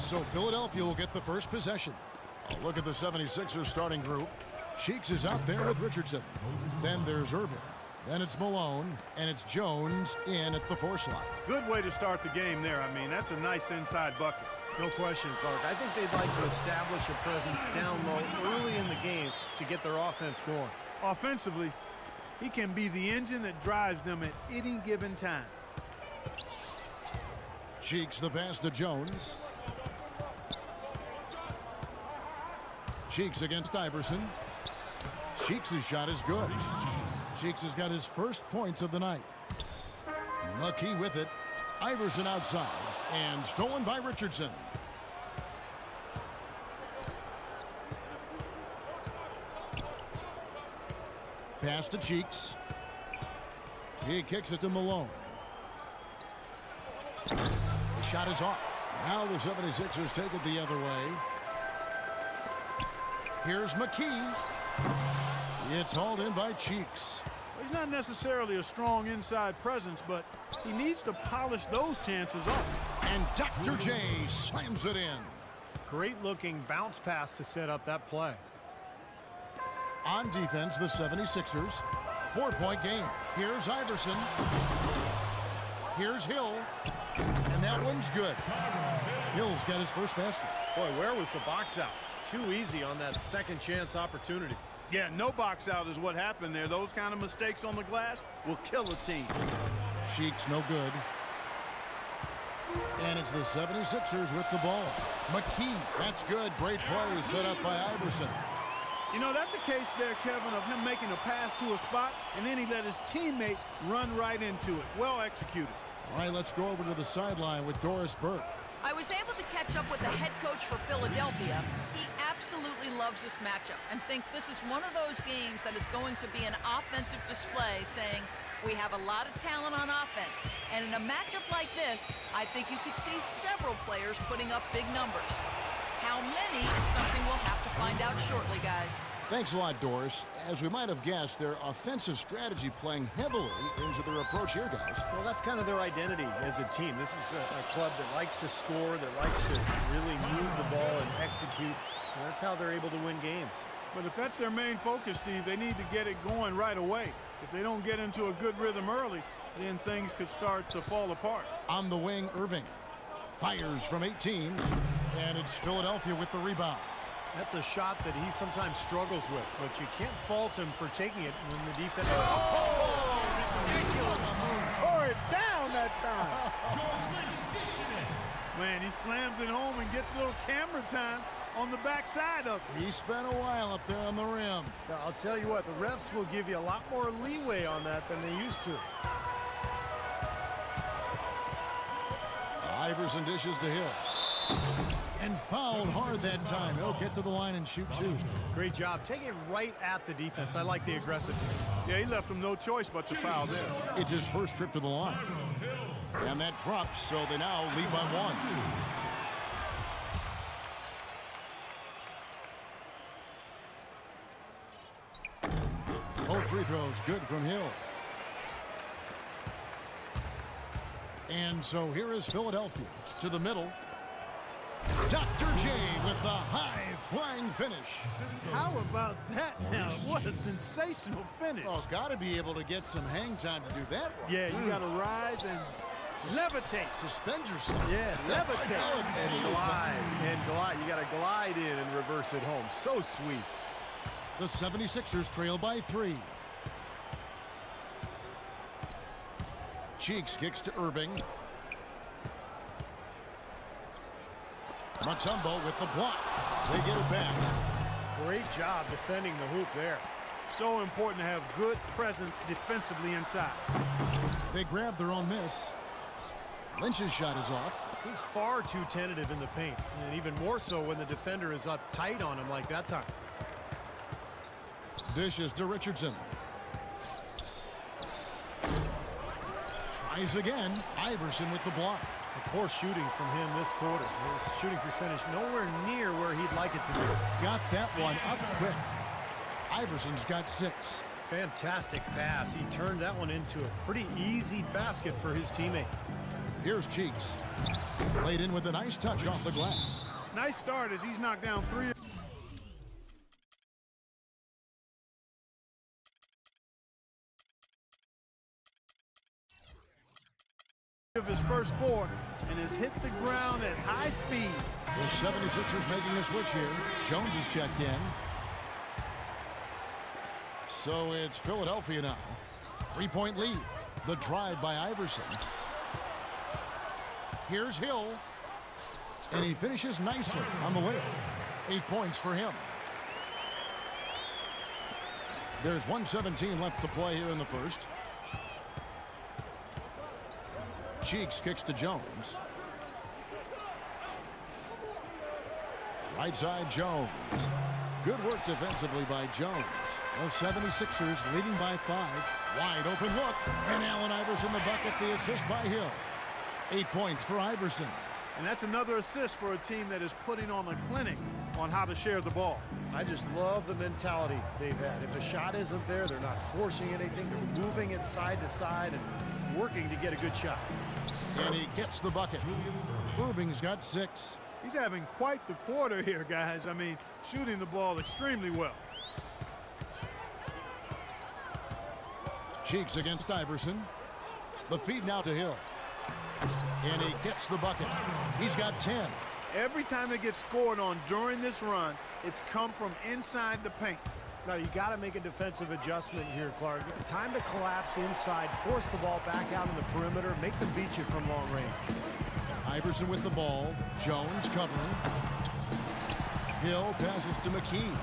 so Philadelphia will get the first possession. A look at the 76ers starting group. Cheeks is out there with Richardson. Then there's Irving. Then it's Malone, and it's Jones in at the 4 slot. Good way to start the game there. I mean, that's a nice inside bucket. No question, Clark. I think they'd like to establish a presence down low early in the game to get their offense going. Offensively, he can be the engine that drives them at any given time. Cheeks the pass to Jones. Cheeks against Iverson. Cheeks' shot is good. Cheeks has got his first points of the night. McKee with it. Iverson outside. And stolen by Richardson. Pass to Cheeks. He kicks it to Malone. The shot is off. Now the 76ers take it the other way. Here's McKee. It's hauled in by Cheeks. He's not necessarily a strong inside presence, but he needs to polish those chances up. And Dr. J slams it in. Great looking bounce pass to set up that play. On defense, the 76ers. 4-point game. Here's Iverson. Here's Hill. And that one's good. Hill's got his first basket. Boy, where was the box out? Too easy on that second chance opportunity. Yeah, no box out is what happened there. Those kind of mistakes on the glass will kill a team. Cheeks no good. And it's the 76ers with the ball. McKee, that's good. Great play set up by Iverson. You know, that's a case there, Kevin, of him making a pass to a spot, and then he let his teammate run right into it. Well executed. All right, let's go over to the sideline with Doris Burke. I was able to catch up with the head coach for Philadelphia. He absolutely loves this matchup and thinks this is one of those games that is going to be an offensive display, saying we have a lot of talent on offense. And in a matchup like this, I think you could see several players putting up big numbers. How many is something we'll have to find out shortly, guys. Thanks a lot, Doris. As we might have guessed, their offensive strategy playing heavily into their approach here, guys. Well, that's kind of their identity as a team. This is a club that likes to score, that likes to really move the ball and execute. And that's how they're able to win games. But if that's their main focus, Steve, they need to get it going right away. If they don't get into a good rhythm early, then things could start to fall apart. On the wing, Irving fires from 18, and it's Philadelphia with the rebound. That's a shot that he sometimes struggles with, but you can't fault him for taking it when the defense... Ridiculous. Tore it down that time. Man, he slams it home and gets a little camera time on the backside of it. He spent a while up there on the rim. Now, I'll tell you what, the refs will give you a lot more leeway on that than they used to. Iverson dishes to Hill. And fouled hard that time. He'll get to the line and shoot two. Great job. Take it right at the defense. I like the aggressiveness. Yeah, he left him no choice but to foul there. It's his first trip to the line. And that drops, so they now lead by one. Both free throws good from Hill. And so here is Philadelphia to the middle. Dr. J with the high-flying finish. How about that now? What a sensational finish. Oh, got to be able to get some hang time to do that one. Yeah, you got to rise and levitate. Suspend yourself. Yeah, levitate. And glide. You got to glide in and reverse it home. So sweet. The 76ers trail by 3. Cheeks kicks to Irving. Mutombo with the block. They get it back. Great job defending the hoop there. So important to have good presence defensively inside. They grab their own miss. Lynch's shot is off. He's far too tentative in the paint, and even more so when the defender is up tight on him like that time. Dishes to Richardson. Tries again. Iverson with the block. Poor shooting from him this quarter. His shooting percentage nowhere near where he'd like it to be. Got that one up quick. Iverson's got 6. Fantastic pass. He turned that one into a pretty easy basket for his teammate. Here's Cheeks. Played in with a nice touch off the glass. Nice start as he's knocked down 3 of his first 4 and has hit the ground at high speed. The 76ers making a switch here. Jones is checked in. So it's Philadelphia now. 3-point lead. The drive by Iverson. Here's Hill. And he finishes nicely on the layup. 8 points for him. There's 1:17 left to play here in the first. Cheeks kicks to Jones. Right side Jones. Good work defensively by Jones. The 76ers leading by 5. Wide open look. And Allen Iverson the bucket, the assist by Hill. 8 points for Iverson. And that's another assist for a team that is putting on a clinic on how to share the ball. I just love the mentality they've had. If a shot isn't there, they're not forcing anything. They're moving it side to side and working to get a good shot. And he gets the bucket. Irving's got 6. He's having quite the quarter here, guys. I mean, shooting the ball extremely well. Cheeks against Iverson. The feed now to Hill. And he gets the bucket. He's got 10. Every time they get scored on during this run, it's come from inside the paint. Now, you got to make a defensive adjustment here, Clark. Time to collapse inside, force the ball back out in the perimeter, make them beat you from long range. Iverson with the ball. Jones covering. Hill passes to McKee.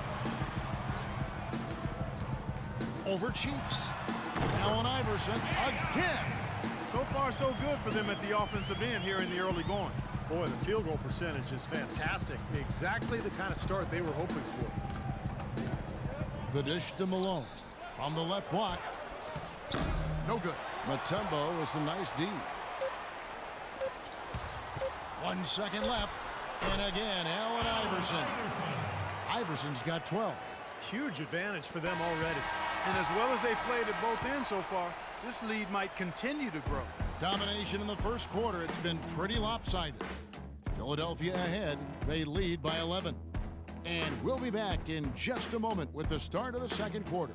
Over Cheeks. Allen Iverson again. So far, so good for them at the offensive end here in the early going. Boy, the field goal percentage is fantastic. Exactly the kind of start they were hoping for. The dish to Malone. From the left block. No good. Mutombo with some nice D. 1 second left. And again, Allen Iverson. Iverson's got 12. Huge advantage for them already. And as well as they played at both ends so far, this lead might continue to grow. Domination in the first quarter. It's been pretty lopsided. Philadelphia ahead. They lead by 11. And we'll be back in just a moment with the start of the second quarter.